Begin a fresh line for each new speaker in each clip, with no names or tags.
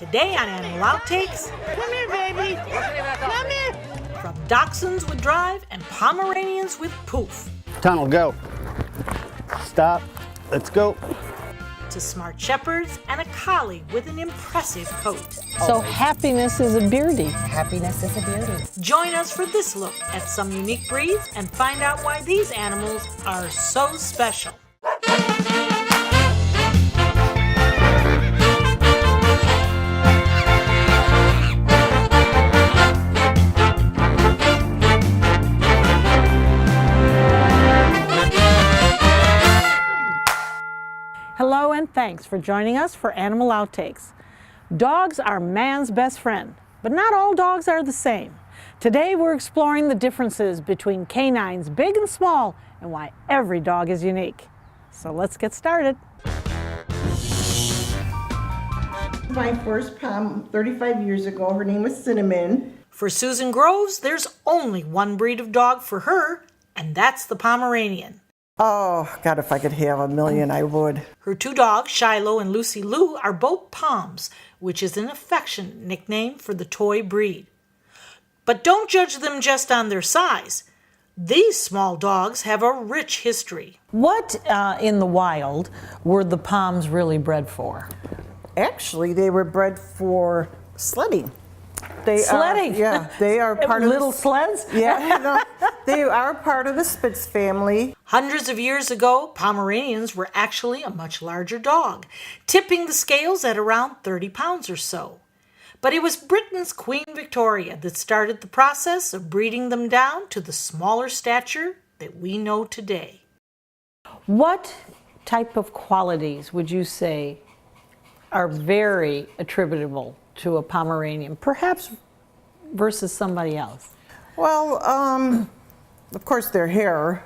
Today on Animal Outtakes,
Come here, baby. Come here.
from Dachshunds with drive and Pomeranians with poof,
Tunnel, go. Stop. Let's go.
to smart shepherds and a collie with an impressive coat.
So happiness is a beardy.
Happiness is a beauty.
Join us for this look at some unique breeds and find out why these animals are so special.
Hello and thanks for joining us for Animal Outtakes. Dogs are man's best friend, but not all dogs are the same. Today we're exploring the differences between canines big and small and why every dog is unique. So let's get started.
My first Pom 35 years ago, her name was Cinnamon.
For Susan Groves, there's only one breed of dog for her, and that's the Pomeranian.
Oh, God, if I could have a million, I would.
Her two dogs, Shiloh and Lucy Lou, are both Poms, which is an affectionate nickname for the toy breed. But don't judge them just on their size. These small dogs have a rich history.
What in the wild were the Poms really bred for?
Actually, they were bred for sledding.
Sledding?
They are part of
little sleds?
They are part of the Spitz family.
Hundreds of years ago, Pomeranians were actually a much larger dog, tipping the scales at around 30 pounds or so. But it was Britain's Queen Victoria that started the process of breeding them down to the smaller stature that we know today.
What type of qualities would you say are very attributable to a Pomeranian, perhaps versus somebody else?
Well, of course, their hair.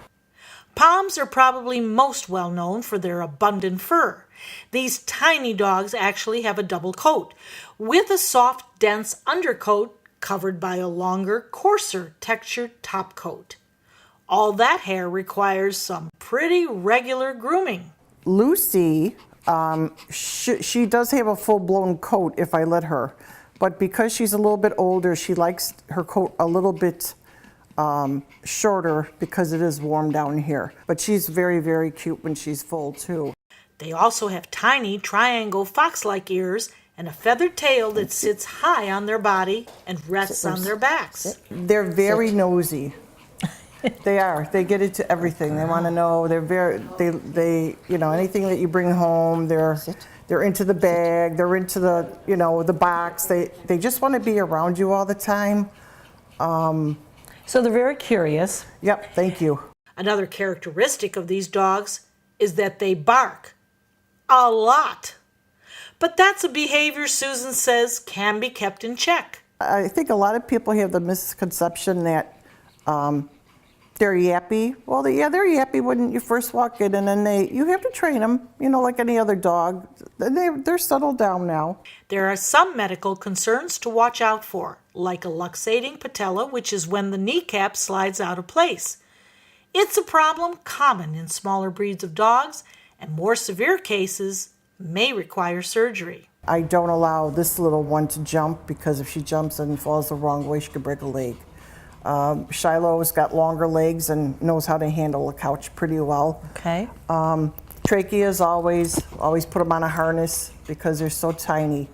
Poms are probably most well known for their abundant fur. These tiny dogs actually have a double coat, with a soft, dense undercoat covered by a longer, coarser textured top coat. All that hair requires some pretty regular grooming.
Lucy, she does have a full-blown coat if I let her. But because she's a little bit older, she likes her coat a little bit shorter because it is warm down here. But she's very, very cute when she's full, too.
They also have tiny triangle fox-like ears and a feathered tail that sits high on their body and rests on their backs.
They're very nosy. They are. They get into everything. They want to know. They anything that you bring home, they're into the bag, they're into the, the box. They just want to be around you all the time.
So they're very curious.
Yep, thank you.
Another characteristic of these dogs is that they bark a lot. But that's a behavior Susan says can be kept in check.
I think a lot of people have the misconception that they're yappy. Well, they're yappy when you first walk in, and then you have to train them, like any other dog. They're settled down now.
There are some medical concerns to watch out for, like a luxating patella, which is when the kneecap slides out of place. It's a problem common in smaller breeds of dogs, and more severe cases may require surgery.
I don't allow this little one to jump because if she jumps and falls the wrong way, she could break a leg. Shiloh's got longer legs and knows how to handle a couch pretty well.
Okay.
Tracheas always put them on a harness because they're so tiny.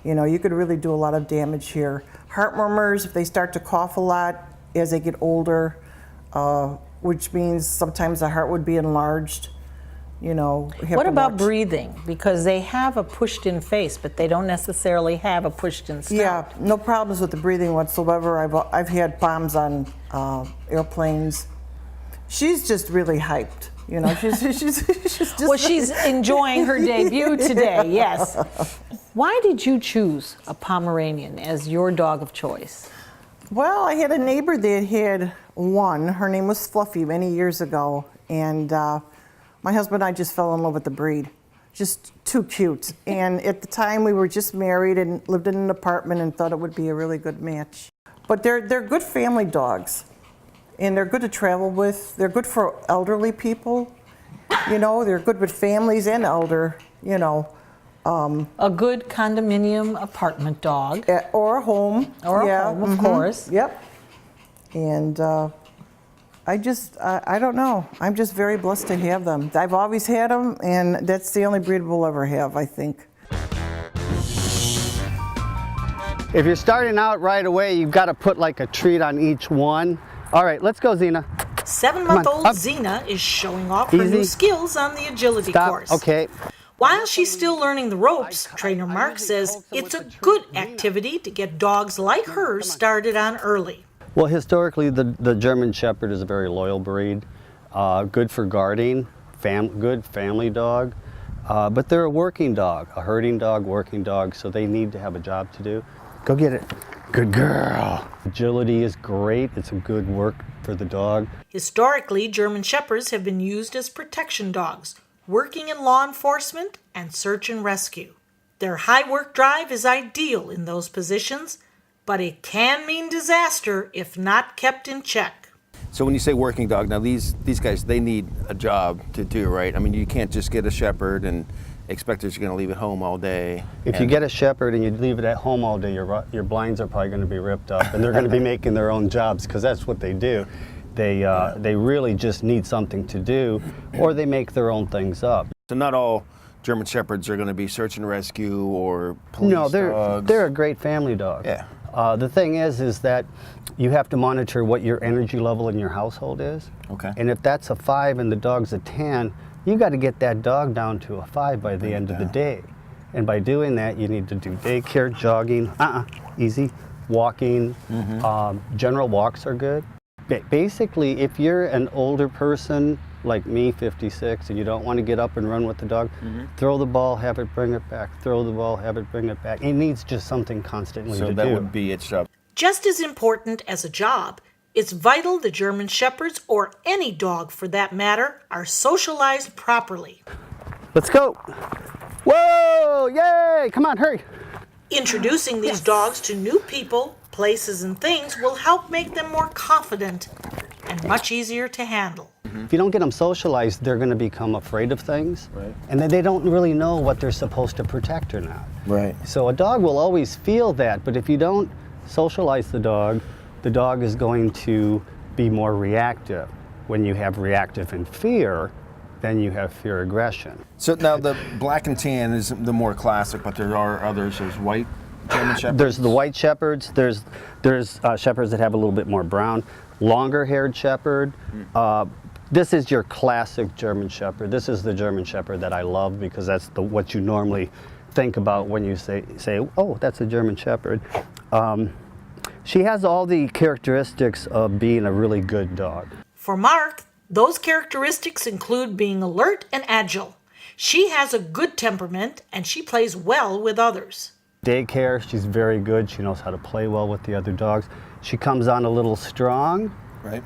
You could really do a lot of damage here. Heart murmurs, if they start to cough a lot as they get older, which means sometimes the heart would be enlarged.
What about breathing? Because they have a pushed-in face, but they don't necessarily have a pushed-in snout.
Yeah, no problems with the breathing whatsoever. I've had Poms on airplanes. She's just really hyped. She's just.
Well, she's enjoying her debut today. Yes. Why did you choose a Pomeranian as your dog of choice?
Well, I had a neighbor that had one. Her name was Fluffy many years ago, and my husband and I just fell in love with the breed. Just too cute. And at the time, we were just married and lived in an apartment and thought it would be a really good match. But they're good family dogs. And they're good to travel with. They're good for elderly people. They're good with families and elder,
A good condominium apartment dog.
Or a home.
Or a home, of course.
Yep. And I don't know. I'm just very blessed to have them. I've always had them, and that's the only breed we'll ever have, I think.
If you're starting out right away, you've got to put like a treat on each one. All right, let's go, Xena.
7-month-old
up.
Xena is showing off her
Easy.
new skills on the agility
Stop.
course.
Okay.
While she's still learning the ropes, Trainer Mark says it's a good activity to get dogs like hers started on early.
Well, historically, the German Shepherd is a very loyal breed, good for guarding, good family dog, but they're a working dog, a herding dog, working dog, so they need to have a job to do. Go get it. Good girl. Agility is great. It's a good work for the dog.
Historically, German Shepherds have been used as protection dogs, working in law enforcement and search and rescue. Their high work drive is ideal in those positions, but it can mean disaster if not kept in check.
So when you say working dog, now these guys, they need a job to do, right? I mean, you can't just get a Shepherd and expect that you're going to leave it home all day.
If you get a Shepherd and you leave it at home all day, your blinds are probably going to be ripped up, and they're going to be making their own jobs, because that's what they do. They really just need something to do, or they make their own things up.
So not all German Shepherds are going to be search and rescue or police
No,
dogs.
they're a great family dog.
Yeah.
The thing is that you have to monitor what your energy level in your household is.
Okay.
And if that's a 5 and the dog's a 10, you got to get that dog down to a 5 by the end of the day. And by doing that, you need to do daycare, jogging, easy, walking. General walks are good. Basically, if you're an older person like me, 56, and you don't want to get up and run with the dog, throw the ball, have it, bring it back. Throw the ball, have it, bring it back. It needs just something constantly to do.
So that would be its job.
Just as important as a job, it's vital the German Shepherds, or any dog for that matter, are socialized properly.
Let's go. Whoa, yay, come on, hurry.
Introducing these dogs to new people, places, and things will help make them more confident and much easier to handle.
If you don't get them socialized, they're going to become afraid of things, and then they don't really know what they're supposed to protect or not.
Right.
So a dog will always feel that, but if you don't socialize the dog is going to be more reactive. When you have reactive and fear, then you have fear aggression.
So now the black and tan is the more classic, but there are others. There's white German Shepherds.
There's the white Shepherds. There's Shepherds that have a little bit more brown. Longer-haired Shepherd. This is your classic German Shepherd. This is the German Shepherd that I love, because that's what you normally think about when you say, oh, that's a German Shepherd. She has all the characteristics of being a really good dog.
For Mark, those characteristics include being alert and agile. She has a good temperament, and she plays well with others.
Daycare, she's very good. She knows how to play well with the other dogs. She comes on a little strong,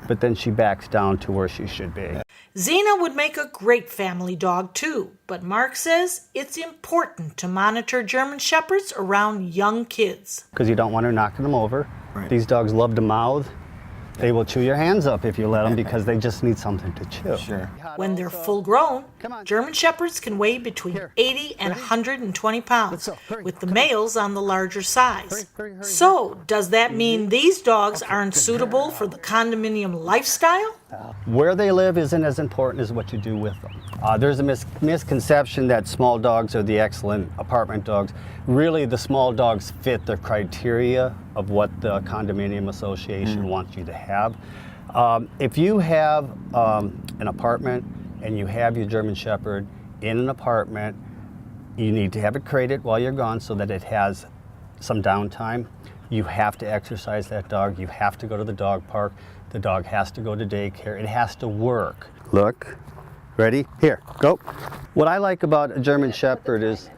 but then she backs down to where she should be.
Xena would make a great family dog too, but Mark says it's important to monitor German Shepherds around young kids.
Because you don't want her knocking them over. These dogs love to mouth. They will chew your hands up if you let them, because they just need something to chew.
Sure.
When they're full grown, German Shepherds can weigh between 80 and 120 pounds, with the males on the larger size. So, does that mean these dogs aren't suitable for the condominium lifestyle?
Where they live isn't as important as what you do with them. There's a misconception that small dogs are the excellent apartment dogs. Really, the small dogs fit the criteria of what the condominium association wants you to have. If you have an apartment and you have your German Shepherd in an apartment, you need to have it crated while you're gone so that it has some downtime. You have to exercise that dog. You have to go to the dog park. The dog has to go to daycare. It has to work. Look, ready? Here, go. What I like about a German Shepherd is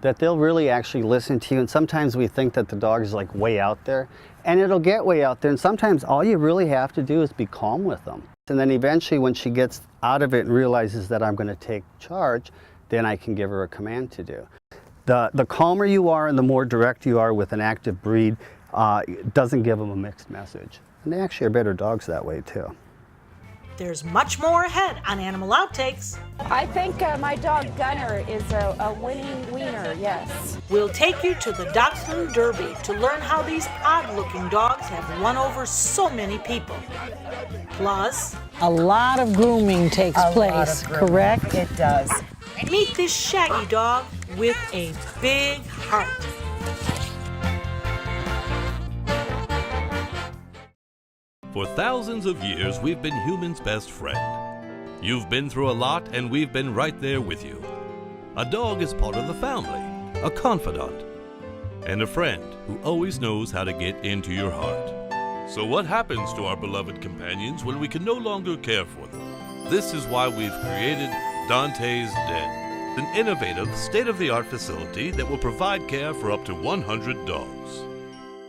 that they'll really actually listen to you, and sometimes we think that the dog is like way out there, and it'll get way out there, and sometimes all you really have to do is be calm with them. And then eventually when she gets out of it and realizes that I'm going to take charge, then I can give her a command to do. The calmer you are and the more direct you are with an active breed, doesn't give them a mixed message. And they actually are better dogs that way too.
There's much more ahead on Animal Outtakes.
I think my dog Gunner is a winning wiener, yes.
We'll take you to the Dachshund Derby to learn how these odd-looking dogs have won over so many people. Plus,
A lot of grooming takes place, correct?
It does.
meet this shaggy dog with a big heart.
For thousands of years, we've been humans' best friend. You've been through a lot, and we've been right there with you. A dog is part of the family, a confidant, and a friend who always knows how to get into your heart. So what happens to our beloved companions when we can no longer care for them? This is why we've created Dante's Den, an innovative, state-of-the-art facility that will provide care for up to 100 dogs.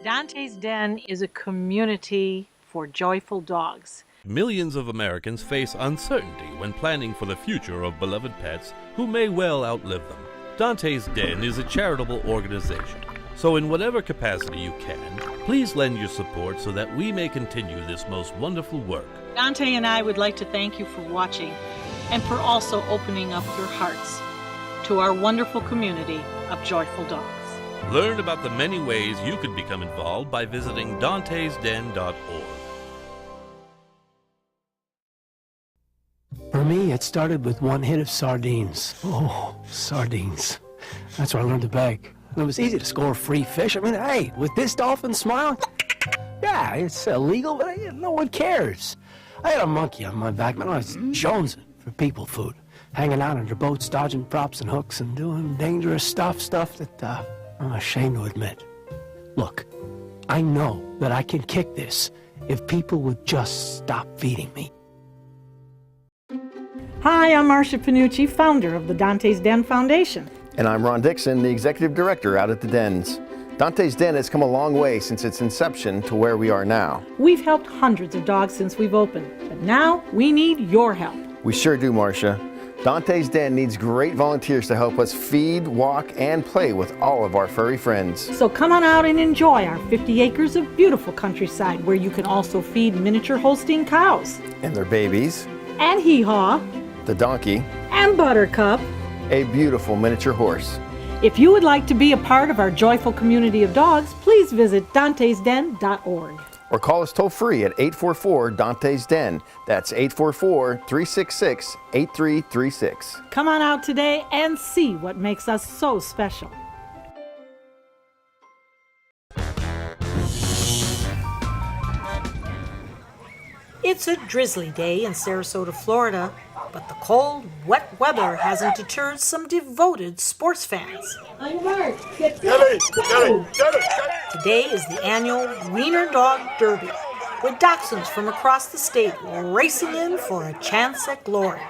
Dante's Den is a community for joyful dogs.
Millions of Americans face uncertainty when planning for the future of beloved pets who may well outlive them. Dante's Den is a charitable organization, so in whatever capacity you can, please lend your support so that we may continue this most wonderful work.
Dante and I would like to thank you for watching and for also opening up your hearts to our wonderful community of joyful dogs.
Learn about the many ways you could become involved by visiting dantesden.org.
For me, it started with one hit of sardines. Oh, sardines. That's where I learned to beg. And it was easy to score free fish. I mean, hey, with this dolphin smiling, yeah, it's illegal, but no one cares. I had a monkey on my back, man. I was jonesing for people food, hanging out under boats, dodging props and hooks, and doing dangerous stuff that I'm ashamed to admit. Look, I know that I can kick this if people would just stop feeding me.
Hi, I'm Marsha Panuce, founder of the Dante's Den Foundation.
And I'm Ron Dixon, the executive director out at the Dens. Dante's Den has come a long way since its inception to where we are now.
We've helped hundreds of dogs since we've opened, but now we need your help.
We sure do, Marsha. Dante's Den needs great volunteers to help us feed, walk, and play with all of our furry friends.
So come on out and enjoy our 50 acres of beautiful countryside where you can also feed miniature Holstein cows.
And their babies.
And Hee-Haw.
The donkey.
And Buttercup.
A beautiful miniature horse.
If you would like to be a part of our joyful community of dogs, please visit dantesden.org.
Or call us toll free at 844-DANTES-DEN. That's 844-366-8336.
Come on out today and see what makes us so special.
It's a drizzly day in Sarasota, Florida, but the cold, wet weather hasn't deterred some devoted sports fans. Today is the annual Wiener Dog Derby, with Dachshunds from across the state racing in for a chance at glory.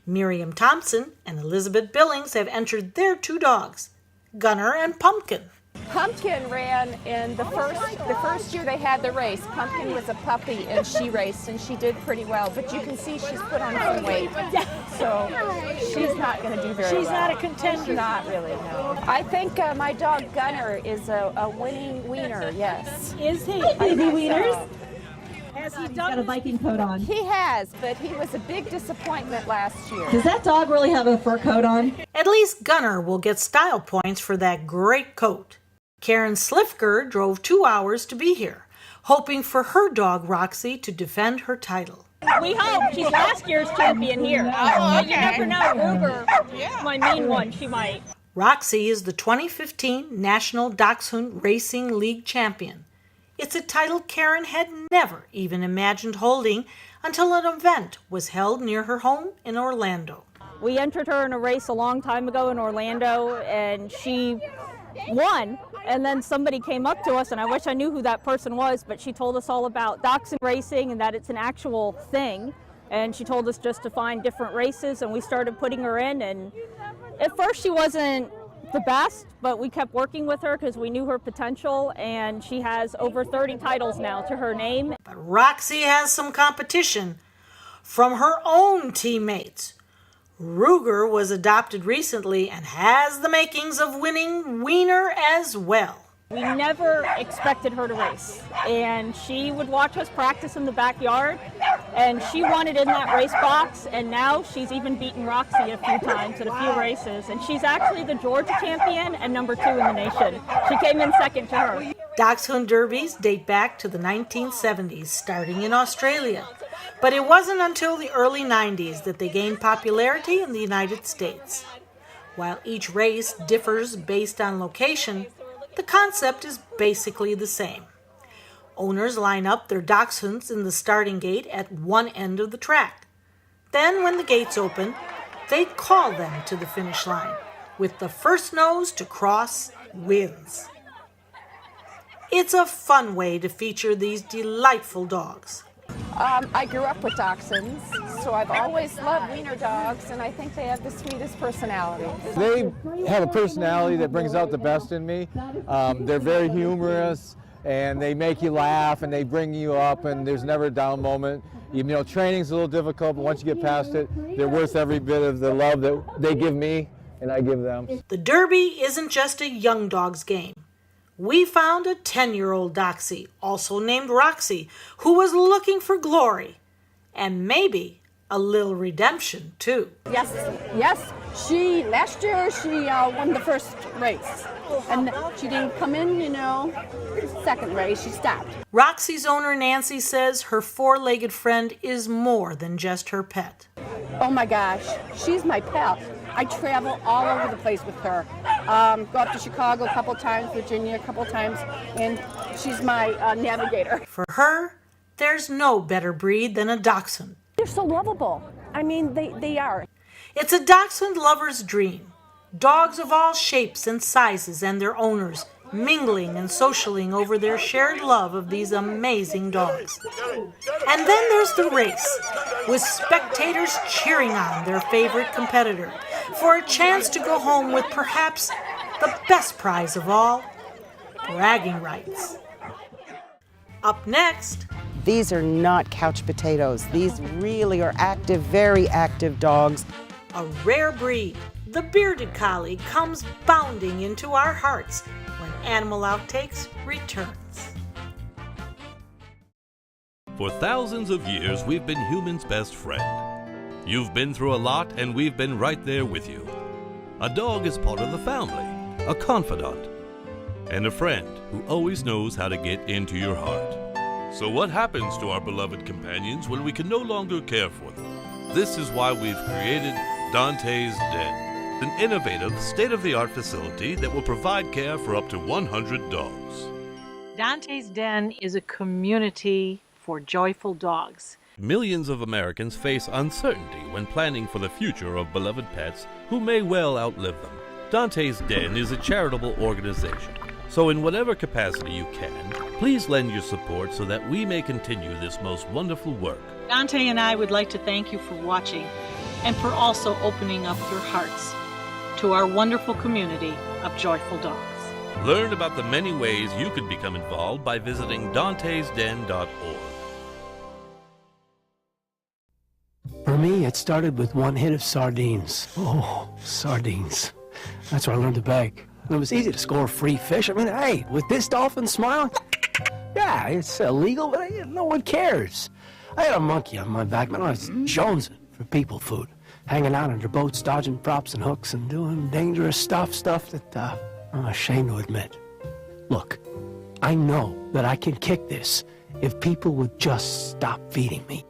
Miriam Thompson and Elizabeth Billings have entered their two dogs, Gunner and Pumpkin.
Pumpkin ran in the first year they had the race. Pumpkin was a puppy and she raced and she did pretty well. But you can see she's put on some weight, so she's not going to do very well.
She's not a contender.
Not really, no. I think my dog Gunner is a winning wiener, yes.
Is he?
I think
wieners?
so.
Has he
He's got a Viking coat on.
He has, but he was a big disappointment last year.
Does that dog really have a fur coat on?
At least Gunner will get style points for that great coat. Karin Slifker drove 2 hours to be here, hoping for her dog Roxy to defend her title.
We hope. She's last year's champion here. But you never know. Ruger, my mean one, she might.
Roxy is the 2015 National Dachshund Racing League champion. It's a title Karin had never even imagined holding until an event was held near her home in Orlando.
We entered her in a race a long time ago in Orlando, and she won. And then somebody came up to us, and I wish I knew who that person was, but she told us all about Dachshund racing and that it's an actual thing. And she told us just to find different races, and we started putting her in. And at first she wasn't the best, but we kept working with her because we knew her potential, and she has over 30 titles now to her name.
But Roxy has some competition from her own teammates. Ruger was adopted recently and has the makings of winning Wiener as well.
We never expected her to race, and she would watch us practice in the backyard, and she won it in that race box, and now she's even beaten Roxy a few times at a few races, and she's actually the Georgia champion and number 2 in the nation. She came in second to her.
Dachshund derbies date back to the 1970s, starting in Australia. But it wasn't until the early 90s that they gained popularity in the United States. While each race differs based on location, the concept is basically the same. Owners line up their Dachshunds in the starting gate at one end of the track. Then, when the gates open, they call them to the finish line, with the first nose to cross wins. It's a fun way to feature these delightful dogs.
I grew up with Dachshunds, so I've always loved wiener dogs, and I think they have the sweetest personalities.
They have a personality that brings out the best in me. They're very humorous, and they make you laugh, and they bring you up, and there's never a down moment. You know, training's a little difficult, but once you get past it, they're worth every bit of the love that they give me and I give them.
The Derby isn't just a young dog's game. We found a 10-year-old Dachshund, also named Roxy, who was looking for glory and maybe a little redemption too.
Yes. Last year she won the first race, and she didn't come in, second race, she stopped.
Roxy's owner Nancy says her four-legged friend is more than just her pet.
Oh my gosh, she's my pet. I travel all over the place with her. Go up to Chicago a couple times, Virginia a couple times, and she's my navigator.
For her, there's no better breed than a Dachshund.
They're so lovable. I mean, they are.
It's a Dachshund lover's dream. Dogs of all shapes and sizes and their owners mingling and socialing over their shared love of these amazing dogs. And then there's the race, with spectators cheering on their favorite competitor for a chance to go home with perhaps the best prize of all, bragging rights. Up next,
these are not couch potatoes. These really are active, very active dogs.
A rare breed, the bearded collie, comes bounding into our hearts when Animal Outtakes returns.
For thousands of years, we've been humans' best friend. You've been through a lot, and we've been right there with you. A dog is part of the family, a confidant, and a friend who always knows how to get into your heart. So what happens to our beloved companions when we can no longer care for them? This is why we've created Dante's Den, an innovative, state-of-the-art facility that will provide care for up to 100 dogs.
Dante's Den is a community for joyful dogs.
Millions of Americans face uncertainty when planning for the future of beloved pets who may well outlive them. Dante's Den is a charitable organization, so in whatever capacity you can, please lend your support so that we may continue this most wonderful work.
Dante and I would like to thank you for watching and for also opening up your hearts to our wonderful community of joyful dogs.
Learn about the many ways you could become involved by visiting dantesden.org.
For me, it started with one hit of sardines. Oh, sardines. That's where I learned to bag. And it was easy to score free fish. I mean, hey, with this dolphin smile, yeah, it's illegal, but no one cares. I had a monkey on my back, man. I was jonesing for people food, hanging out under boats, dodging props and hooks, and doing dangerous stuff that I'm ashamed to admit. Look, I know that I can kick this if people would just stop feeding me.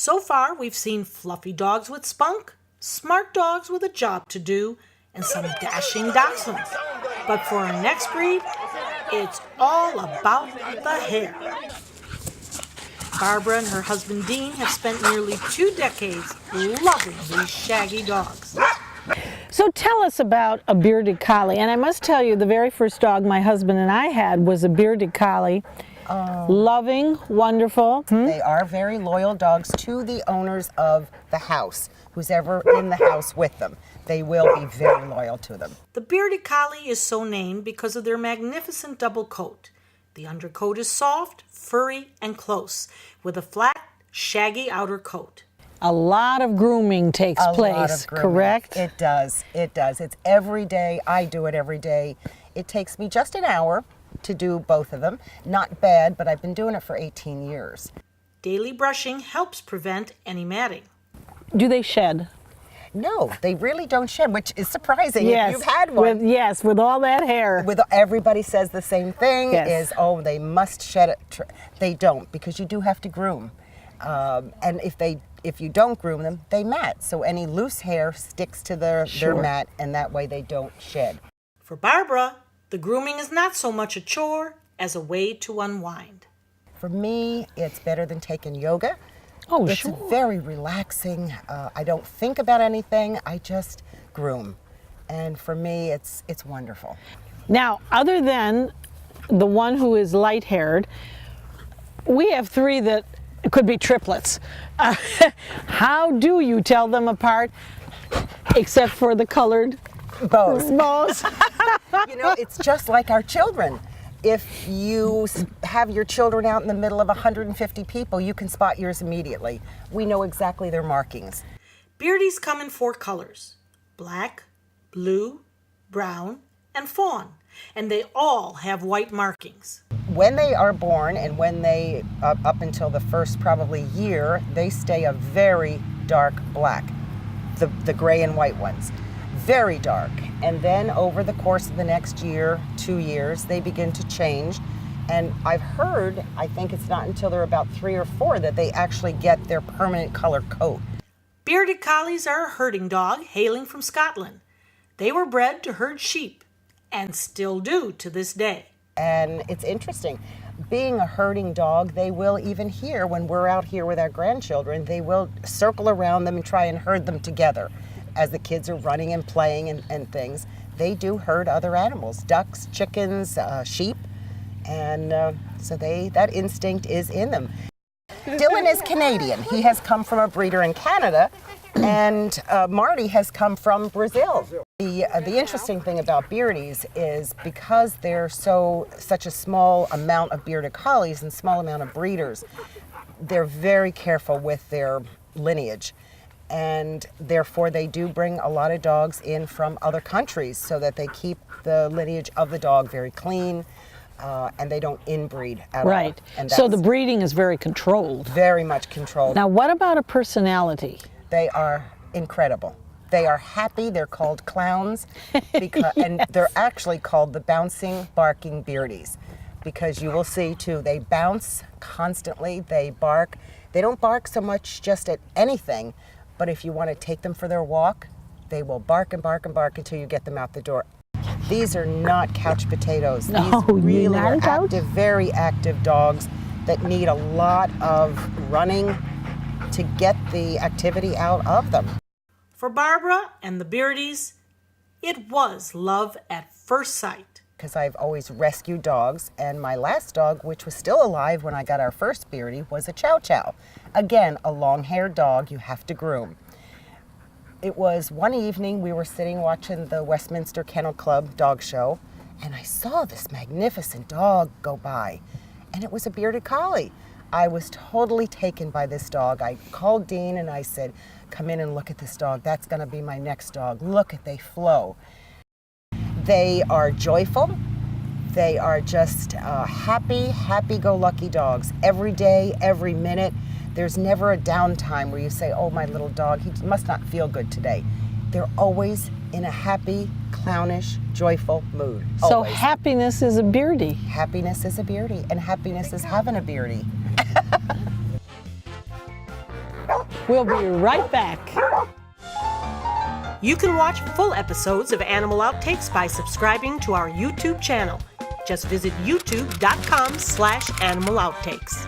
So far, we've seen fluffy dogs with spunk, smart dogs with a job to do, and some dashing dachshunds. But for our next breed, it's all about the hair. Barbara and her husband Dean have spent nearly 2 decades loving these shaggy dogs.
So tell us about a bearded collie. And I must tell you, the very first dog my husband and I had was a bearded collie. Loving, wonderful.
They are very loyal dogs to the owners of the house, who's ever in the house with them. They will be very loyal to them.
The bearded collie is so named because of their magnificent double coat. The undercoat is soft, furry, and close, with a flat, shaggy outer coat.
A lot of grooming takes place, correct?
It does. It does. It's every day. I do it every day. It takes me just an hour to do both of them. Not bad, but I've been doing it for 18 years.
Daily brushing helps prevent any matting.
Do they shed?
No, they really don't shed, which is surprising if you've had one.
With all that hair.
Everybody says the same thing,
Yes.
is, oh, they must shed it. They don't, because you do have to groom. And if you don't groom them, they mat. So any loose hair sticks to their mat, and that way they don't shed.
For Barbara, the grooming is not so much a chore as a way to unwind.
For me, it's better than taking yoga.
Oh,
it's very relaxing. I don't think about anything. I just groom. And for me, it's wonderful.
Now, other than the one who is light-haired, we have 3 that could be triplets. How do you tell them apart, except for the colored
bows?
You
know, it's just like our children. If you have your children out in the middle of 150 people, you can spot yours immediately. We know exactly their markings.
Beardies come in 4 colors: black, blue, brown, and fawn, and they all have white markings.
When they are born and when they, up until the first probably year, they stay a very dark black, the gray and white ones. Very dark. And then over the course of the next year, 2 years, they begin to change. And I've heard, I think it's not until they're about 3 or 4 that they actually get their permanent color coat.
Bearded collies are a herding dog hailing from Scotland. They were bred to herd sheep and still do to this day.
And it's interesting. Being a herding dog, they will, even here, when we're out here with our grandchildren, they will circle around them and try and herd them together. As the kids are running and playing and things, they do herd other animals, ducks, chickens, sheep, and so that instinct is in them. Dylan is Canadian. He has come from a breeder in Canada, and Marty has come from Brazil. The interesting thing about beardies is because they're such a small amount of bearded collies and small amount of breeders, they're very careful with their lineage. And therefore they do bring a lot of dogs in from other countries so that they keep the lineage of the dog very clean, and they don't inbreed at all.
Right. So the breeding is very controlled.
Very much controlled.
Now, what about a personality?
They are incredible. They are happy. They're called clowns, and they're actually called the bouncing, barking beardies, because you will see too, they bounce constantly. They bark. They don't bark so much just at anything, but if you want to take them for their walk, they will bark and bark and bark until you get them out the door. These are not couch potatoes.
No,
these really are
not
active, very active dogs that need a lot of running to get the activity out of them.
For Barbara and the Beardies, it was love at first sight.
Because I've always rescued dogs, and my last dog, which was still alive when I got our first Beardie, was a Chow Chow. Again, a long-haired dog you have to groom. It was one evening we were sitting watching the Westminster Kennel Club dog show, and I saw this magnificent dog go by, and it was a bearded collie. I was totally taken by this dog. I called Dean and I said, come in and look at this dog. That's going to be my next dog. Look at they flow. They are joyful. They are just happy, happy-go-lucky dogs. Every day, every minute. There's never a downtime where you say, oh, my little dog, he must not feel good today. They're always in a happy, clownish, joyful mood.
So
always.
happiness is a beardie.
Happiness is a beardie, and happiness is having a beardie.
We'll be right back.
You can watch full episodes of Animal Outtakes by subscribing to our YouTube channel. Just visit youtube.com/animalouttakes.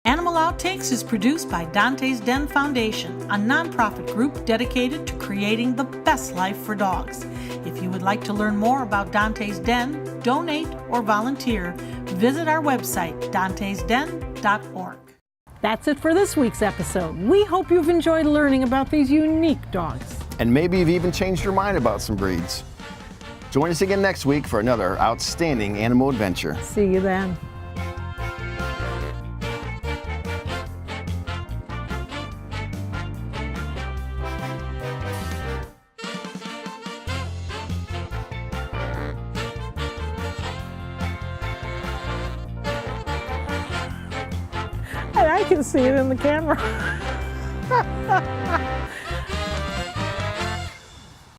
Animal Outtakes is produced by Dante's Den Foundation, a nonprofit group dedicated to creating the best life for dogs. If you would like to learn more about Dante's Den, donate, or volunteer, visit our website, dantesden.org.
That's it for this week's episode. We hope you've enjoyed learning about these unique dogs.
And maybe you've even changed your mind about some breeds. Join us again next week for another outstanding animal adventure.
See you then. I can see it in the camera.